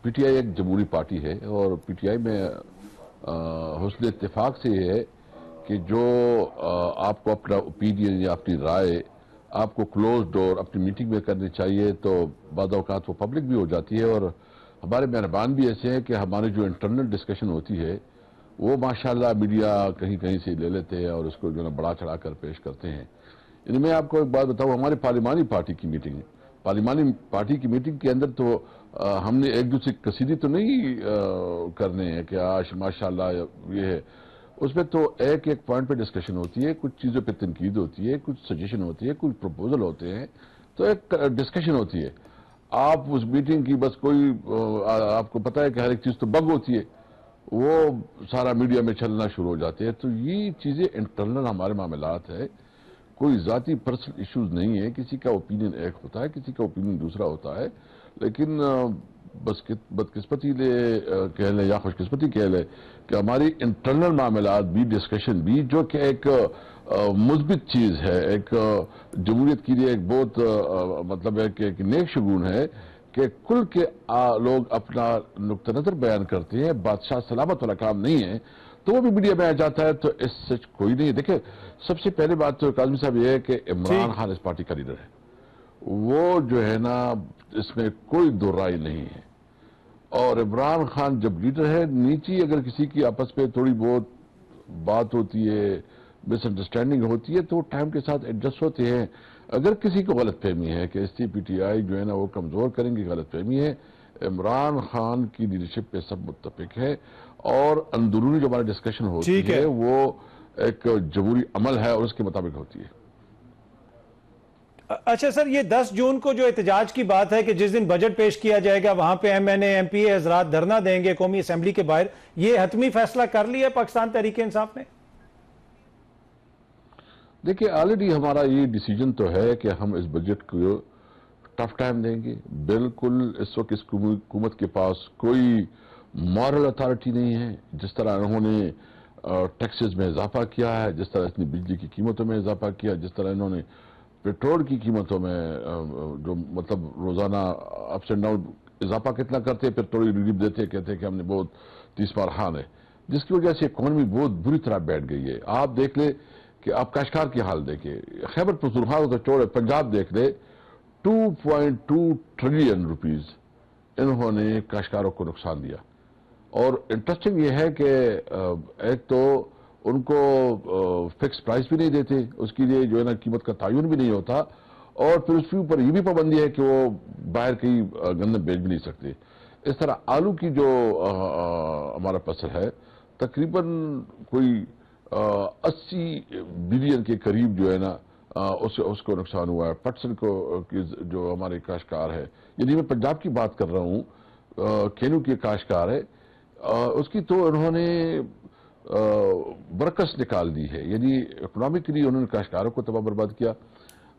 P T I ایک جمہوری party ہے اور پی ٹی آئی میں حسن اتفاق سے یہ ہے کہ جو آپ کو اپنا اوپینین یا اپنی رائے آپ کو کلوز ڈور اپنی میٹنگ میں کرنی چاہیے، تو بعض اوقات وہ پبلک بھی ہو جاتی ہے، اور ہمارے مہربان بھی ایسے ہیں کہ ہماری جو انٹرنل ڈسکشن ہوتی ہے وہ ماشاءاللہ میڈیا کہیں کہیں سے لے لیتے ہیں اور اس کو جو ہے بڑا چڑھا کر پیش کرتے ہیں۔ ان میں آپ کو ایک بات بتاؤں، ہماری پارلیمانی پارٹی کی میٹنگ ہے، پارلیمانی پارٹی کی میٹنگ کے اندر تو ہم نے ایک دوسرے کی قصیدے تو نہیں کرنے ہیں کہ آج ماشاءاللہ یہ ہے، اس میں تو ایک ایک پوائنٹ پہ ڈسکشن ہوتی ہے، کچھ چیزوں پہ تنقید ہوتی ہے، کچھ سجیشن ہوتی ہے، کچھ پروپوزل ہوتے ہیں، تو ایک ڈسکشن ہوتی ہے۔ آپ اس میٹنگ کی بس کوئی آپ کو پتہ ہے کہ ہر ایک چیز تو بگ ہوتی ہے، وہ سارا میڈیا میں چلنا شروع ہو جاتے ہیں، تو یہ چیزیں انٹرنل ہمارے معاملات ہے، کوئی ذاتی پرسنل ایشوز نہیں ہے، کسی کا اوپینین ایک ہوتا ہے، کسی کا اوپینین دوسرا ہوتا ہے، لیکن بس بدقسمتی کہہ لیں یا خوش قسمتی کہہ لیں کہ ہماری انٹرنل معاملات بھی ڈسکشن بھی جو کہ ایک مثبت چیز ہے، ایک جمہوریت کے لیے ایک بہت مطلب ہے کہ ایک نیک شگون ہے کہ کل کے لوگ اپنا نقطہ نظر بیان کرتے ہیں، بادشاہ سلامت والا کام نہیں ہے، تو وہ بھی میڈیا میں آ جاتا ہے، تو اس سچ کوئی نہیں ہے۔ دیکھیں سب سے پہلے بات تو کاظمی صاحب یہ ہے کہ عمران ٹھیک خان اس پارٹی کا لیڈر ہے، وہ جو ہے نا اس میں کوئی دو رائے نہیں ہے، اور عمران خان جب لیڈر ہے، نیچی اگر کسی کی آپس پہ تھوڑی بہت بات ہوتی ہے، مس انڈرسٹینڈنگ ہوتی ہے، تو وہ ٹائم کے ساتھ ایڈجسٹ ہوتے ہیں۔ اگر کسی کو غلط فہمی ہے کہ S T P T I جو ہے نا وہ کمزور کریں گی، غلط فہمی ہے، عمران خان کی لیڈرشپ پہ سب متفق ہے، اور اندرونی جو ہماری ڈسکشن ہوتی ٹھیک ہے ہے۔ وہ ایک جمہوری عمل ہے اور اس کے مطابق ہوتی ہے۔ اچھا سر، یہ 10 جون کو جو احتجاج کی بات ہے کہ جس دن بجٹ پیش کیا جائے گا وہاں پہ M N A M P A حضرات دھرنا دیں گے قومی اسمبلی کے باہر، یہ حتمی فیصلہ کر لیا پاکستان تحریک انصاف نے؟ دیکھیں آلریڈی ہمارا یہ ڈیسیجن تو ہے کہ ہم اس بجٹ کو ٹف ٹائم دیں گے، بالکل اس وقت اس حکومت کے پاس کوئی مورل اتھارٹی نہیں ہے، جس طرح انہوں نے ٹیکسز میں اضافہ کیا ہے، جس طرح اتنی بجلی کی قیمتوں میں اضافہ کیا، جس طرح انہوں نے پیٹرول کی قیمتوں میں جو مطلب روزانہ اپس اینڈ ڈاؤن اضافہ کتنا کرتے ہیں، پھر تھوڑی ریلیف دیتے کہتے ہیں کہ ہم نے بہت تیس مار خان ہے، جس کی وجہ سے اکانومی بہت بری طرح بیٹھ گئی ہے۔ آپ دیکھ لیں کہ آپ کاشتکار کی حال دیکھیں، خیبر پختونخوا تو چھوڑے، پنجاب دیکھ لیں، 2.2 ٹریلین روپیز انہوں نے کاشتکاروں کو نقصان دیا، اور انٹرسٹنگ یہ ہے کہ ایک تو ان کو فکس پرائس بھی نہیں دیتے، اس کے لیے جو ہے نا قیمت کا تعین بھی نہیں ہوتا، اور پھر اس کے اوپر یہ بھی پابندی ہے کہ وہ باہر کہیں گندم بیچ بھی نہیں سکتے۔ اس طرح آلو کی جو ہمارا فصل ہے تقریباً کوئی 80 بلین کے قریب جو ہے نا اس کو نقصان ہوا ہے۔ پٹسن کو جو ہمارے کاشتکار ہے، یعنی میں پنجاب کی بات کر رہا ہوں، کینو کی کاشتکار ہے، اس کی تو انہوں نے برکس نکال دی ہے، یعنی اکنامکلی انہوں نے کاشتکاروں کو تباہ برباد کیا۔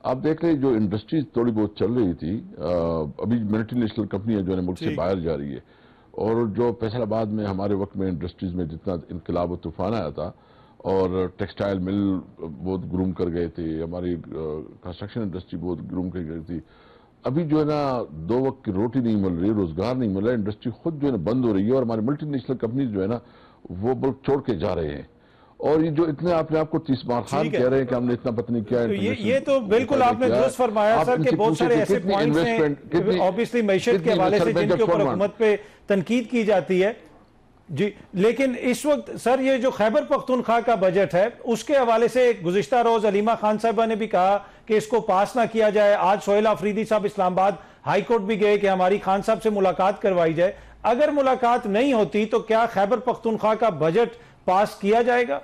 آپ دیکھ لیں جو انڈسٹریز تھوڑی بہت چل رہی تھی، ابھی ملٹی نیشنل کمپنیاں جو ہے ملک سے باہر جا رہی ہے، اور جو فیصل آباد میں ہمارے وقت میں انڈسٹریز میں جتنا انقلاب و طوفان آیا تھا، اور ٹیکسٹائل مل بہت گروم کر گئے تھے، ہماری کنسٹرکشن انڈسٹری بہت گروم کر گئی تھی، ابھی جو ہے نا 2 وقت کی روٹی نہیں مل رہی، روزگار نہیں مل رہا، انڈسٹری خود جو ہے نا بند ہو رہی ہے، اور ہماری ملٹی نیشنل کمپنیز جو ہے نا وہ ملک چھوڑ کے جا رہے ہیں، اور یہ جو اتنے آپ نے آپ کو 30 مار خان ٹھیک ہے، کہہ رہے ہیں کہ ہم نے اتنا پتہ نہیں کیا یہ تو بالکل آپ نے درست فرمایا آپ سر ان کہ سے بہت پوچھیں سارے کہ ایسے کتنی پوائنٹس ہیں انویسٹمنٹ، آبویسلی معیشت کے حوالے سے جن کے اوپر حکومت پہ تنقید کی جاتی ہے جی، لیکن اس وقت سر یہ جو خیبر پختونخوا کا بجٹ ہے اس کے حوالے سے گزشتہ روز علیمہ خان صاحبہ نے بھی کہا کہ اس کو پاس نہ کیا جائے، آج سہیل آفریدی صاحب اسلام آباد ہائی کورٹ بھی گئے کہ ہماری خان صاحب سے ملاقات کروائی جائے، اگر ملاقات نہیں ہوتی تو کیا خیبر پختونخوا کا بجٹ پاس کیا جائے گا؟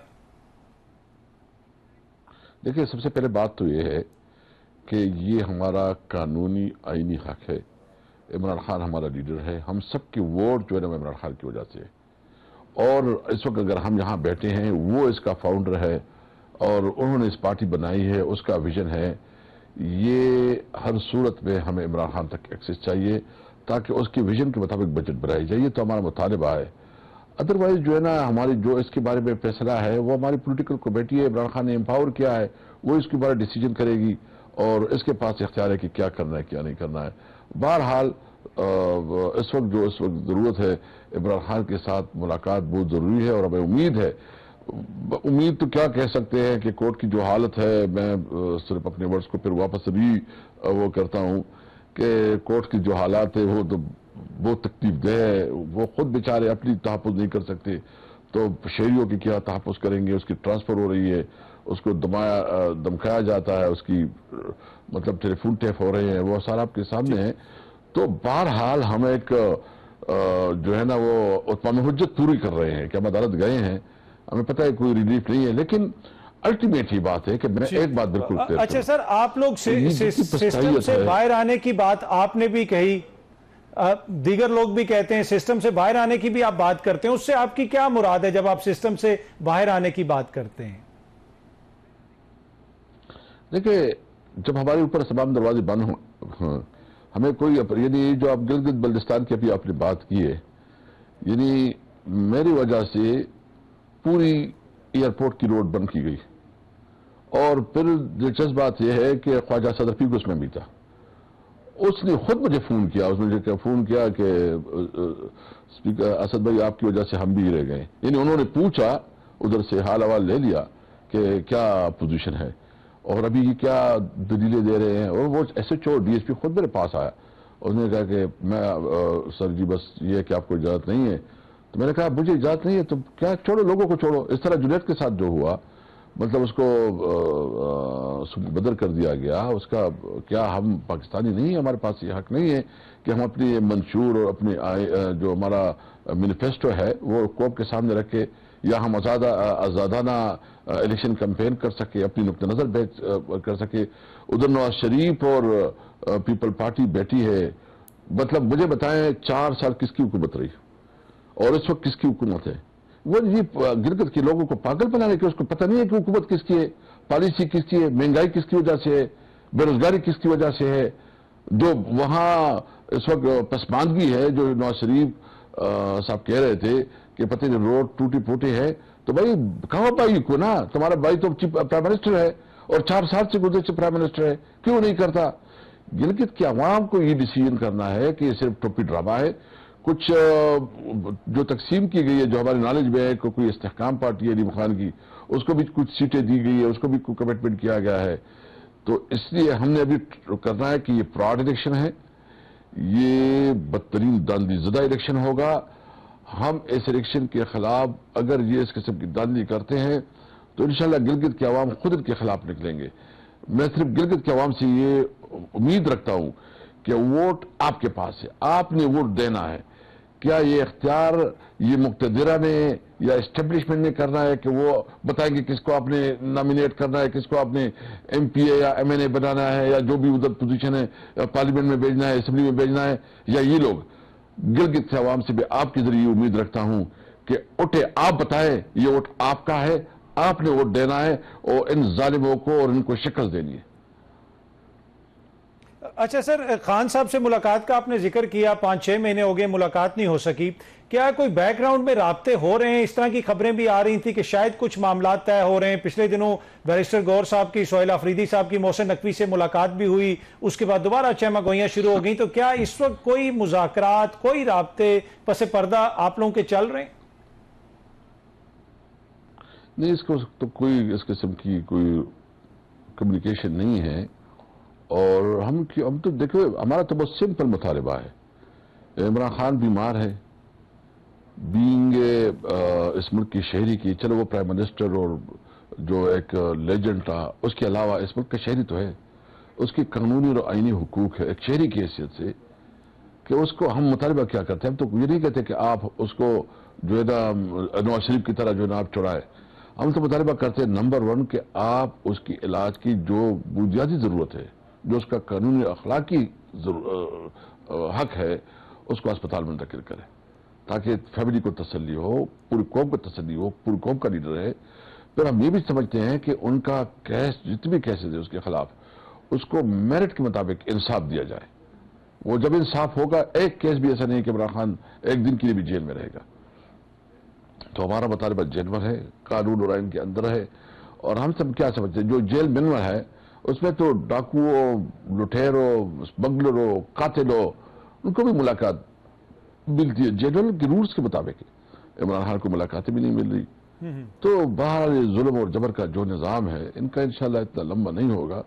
دیکھیں سب سے پہلے بات تو یہ ہے کہ یہ ہمارا قانونی آئینی حق ہے، عمران خان ہمارا لیڈر ہے، ہم سب کے ووٹ جو ہے نا عمران خان کی وجہ سے، اور اس وقت اگر ہم یہاں بیٹھے ہیں وہ اس کا فاؤنڈر ہے اور انہوں نے اس پارٹی بنائی ہے، اس کا ویژن ہے، یہ ہر صورت میں ہمیں عمران خان تک ایکسس چاہیے تاکہ اس کے ویژن کے مطابق بجٹ بنائی جائے، یہ تو ہمارا مطالبہ ہے۔ ادروائز جو ہے نا ہماری جو اس کے بارے میں فیصلہ ہے وہ ہماری پولیٹیکل کمیٹی ہے، عمران خان نے امپاور کیا ہے، وہ اس کے بارے ڈیسیجن کرے گی، اور اس کے پاس اختیار ہے کہ کیا کرنا ہے کیا نہیں کرنا ہے۔ بہرحال اس وقت ضرورت ہے عمران خان کے ساتھ ملاقات بہت ضروری ہے، اور ہمیں امید تو کیا کہہ سکتے ہیں کہ کورٹ کی جو حالت ہے، میں صرف اپنے ورڈز کو پھر واپس وہ کرتا ہوں کہ کورٹ کی جو حالات ہے وہ تو بہت تکلیف دہ ہے، وہ خود بیچارے اپنی تحفظ نہیں کر سکتے، تو شہریوں کی کیا تحفظ کریں گے؟ اس کی ٹرانسفر ہو رہی ہے، اس کو دمکایا جاتا ہے، اس کی مطلب ٹیلی فون ٹیپ ہو رہے ہیں، وہ سارا آپ کے سامنے ہے۔ تو بہرحال ہم ایک جو ہے نا وہ اتمام حجت پوری کر رہے ہیں کہ ہم عدالت گئے ہیں، ہمیں پتہ ہے کوئی ریلیف نہیں ہے، لیکن الٹیمیٹ ہی بات ہے کہ میں ایک بات بالکل کلیئر اچھا سر، آپ لوگ سسٹم سے باہر آنے کی بات آپ نے بھی کہی، دیگر لوگ بھی کہتے ہیں سسٹم سے باہر آنے کی بھی آپ بات کرتے ہیں، اس سے آپ کی کیا مراد ہے جب آپ سسٹم سے باہر آنے کی بات کرتے ہیں؟ دیکھیں، جب ہمارے اوپر تمام دروازے بند ہوں، ہمیں کوئی یعنی جو آپ گلگت بلتستان کی ابھی آپ نے بات کی ہے، یعنی میری وجہ سے پوری ایئرپورٹ کی روڈ بند کی گئی، اور پھر دلچسپ بات یہ ہے کہ خواجہ صدر پیر اس میں بھی تھا، اس نے خود مجھے فون کیا، اس نے فون کیا کہ اسپیکر اسد بھائی آپ کی وجہ سے ہم بھی رہ گئے، یعنی انہوں نے پوچھا، ادھر سے حال احوال لے لیا کہ کیا پوزیشن ہے اور ابھی کیا دلیلیں دے رہے ہیں، اور وہ S H O D S P خود میرے پاس آیا، اس نے کہا کہ میں سر جی بس یہ ہے کہ آپ کو اجازت نہیں ہے، تو میں نے کہا مجھے اجازت نہیں ہے تو کیا، چھوڑو لوگوں کو چھوڑو، اس طرح جنید کے ساتھ جو ہوا، مطلب اس کو بدر کر دیا گیا، اس کا کیا ہم پاکستانی نہیں ہیں؟ ہمارے پاس یہ حق نہیں ہے کہ ہم اپنی منشور اور اپنی جو ہمارا مینیفیسٹو ہے وہ قوم کے سامنے رکھے، یا ہم آزادانہ الیکشن کمپین کر سکے، اپنی نقطہ نظر کر سکے؟ ادھر نواز شریف اور پیپل پارٹی بیٹھی ہے، مطلب مجھے بتائیں 4 سال کس کی حکومت رہی اور اس وقت کس کی حکومت ہے؟ وہ یہ گلگت کے لوگوں کو پاگل بنانے کے، اس کو پتہ نہیں ہے کہ حکومت کس کی ہے، پالیسی کس کی ہے، مہنگائی کس کی وجہ سے ہے، بے روزگاری کس کی وجہ سے ہے، جو وہاں اس وقت پسماندگی ہے، جو نواز شریف صاحب کہہ رہے تھے کہ پتہ نہیں روڈ ٹوٹی پھوٹی ہے، تو بھائی کہاں بھائی کو نا، تمہارا بھائی تو پرائم منسٹر ہے اور 4 سال سے گزشتہ پرائم منسٹر ہے، کیوں نہیں کرتا؟ گلگت کے عوام کو یہ ڈیسیژن کرنا ہے کہ یہ صرف ٹوپی ڈرامہ ہے، کچھ جو تقسیم کی گئی ہے، جو ہمارے نالج میں ہے کہ کوئی استحکام پارٹی ہے علیم خان کی، اس کو بھی کچھ سیٹیں دی گئی ہے، اس کو بھی کوئی کمٹمنٹ کیا گیا ہے، تو اس لیے ہم نے ابھی کرنا ہے کہ یہ فراڈ الیکشن ہے، یہ بدترین داندلی زدہ الیکشن ہوگا، ہم اس الیکشن کے خلاف اگر یہ اس قسم کی داندلی کرتے ہیں تو انشاءاللہ گلگت کے عوام خود ان کے خلاف نکلیں گے۔ میں صرف گلگت کے عوام سے یہ امید رکھتا ہوں کہ ووٹ آپ کے پاس ہے، آپ نے ووٹ دینا ہے، کیا یہ اختیار یہ مقتدرہ نے یا اسٹیبلشمنٹ نے کرنا ہے کہ وہ بتائیں گے کس کو آپ نے نامینیٹ کرنا ہے، کس کو آپ نے ایم پی اے یا ایم این اے بنانا ہے، یا جو بھی ادھر پوزیشن ہے پارلیمنٹ میں بھیجنا ہے، اسمبلی میں بھیجنا ہے، یا یہ لوگ؟ گلگت سے عوام سے بھی آپ کے ذریعے امید رکھتا ہوں کہ اٹھے، آپ بتائیں یہ ووٹ آپ کا ہے، آپ نے ووٹ دینا ہے اور ان ظالموں کو اور ان کو شکست دینی ہے۔ اچھا سر، خان صاحب سے ملاقات کا آپ نے ذکر کیا، 5-6 مہینے ہو گئے ملاقات نہیں ہو سکی، کیا کوئی بیک گراؤنڈ میں رابطے ہو رہے ہیں؟ اس طرح کی خبریں بھی آ رہی تھیں کہ شاید کچھ معاملات طے ہو رہے ہیں، پچھلے دنوں بیرسٹر گور صاحب کی، سہیل آفریدی صاحب کی محسن نقوی سے ملاقات بھی ہوئی، اس کے بعد دوبارہ چہمہ گوئیاں شروع ہو گئیں، تو کیا اس وقت کوئی مذاکرات، کوئی رابطے پس پردہ آپ لوگوں کے چل رہے ہیں؟ نہیں، اس کو تو کوئی اس قسم کی کوئی کمیونیکیشن نہیں ہے، اور ہم تو دیکھو، ہمارا تو بہت سمپل مطالبہ ہے، عمران خان بیمار ہے، بینگ اس ملک کی شہری کی، چلو وہ پرائم منسٹر اور جو ایک لیجنڈ تھا، اس کے علاوہ اس ملک کا شہری تو ہے، اس کی قانونی اور آئینی حقوق ہے ایک شہری کی حیثیت سے، کہ اس کو ہم مطالبہ کیا کرتے ہیں؟ ہم تو یہ نہیں کہتے کہ آپ اس کو جو ہے نا نواز شریف کی طرح جو ہے نا آپ چڑھائے، ہم تو مطالبہ کرتے ہیں نمبر 1 کہ آپ اس کی علاج کی جو بنیادی ضرورت ہے، جو اس کا قانونی اخلاقی حق ہے، اس کو اسپتال میں منتقل کرے، تاکہ فیملی کو تسلی ہو، پوری قوم کو تسلی ہو، پوری قوم کا لیڈر ہے۔ پھر ہم یہ بھی سمجھتے ہیں کہ ان کا کیس، جتنے بھی کیسز ہے اس کے خلاف، اس کو میرٹ کے مطابق انصاف دیا جائے۔ وہ جب انصاف ہوگا، ایک کیس بھی ایسا نہیں کہ عمران خان ایک دن کے لیے بھی جیل میں رہے گا۔ تو ہمارا مطالبہ جینور ہے، قانون اور آئین کے اندر ہے، اور ہم سب کیا سمجھتے ہیں، جو جیل مینور ہے اس میں تو ڈاکوؤں، لٹیروں، اسمگلروں، قاتلوں، ان کو بھی ملاقات ملتی ہے جنرل کے رولز کے مطابق. عمران خان کو ملاقاتیں بھی نہیں مل رہی. تو باہر ظلم اور جبر کا جو نظام ہے ان کا انشاءاللہ اتنا لمبا نہیں ہوگا.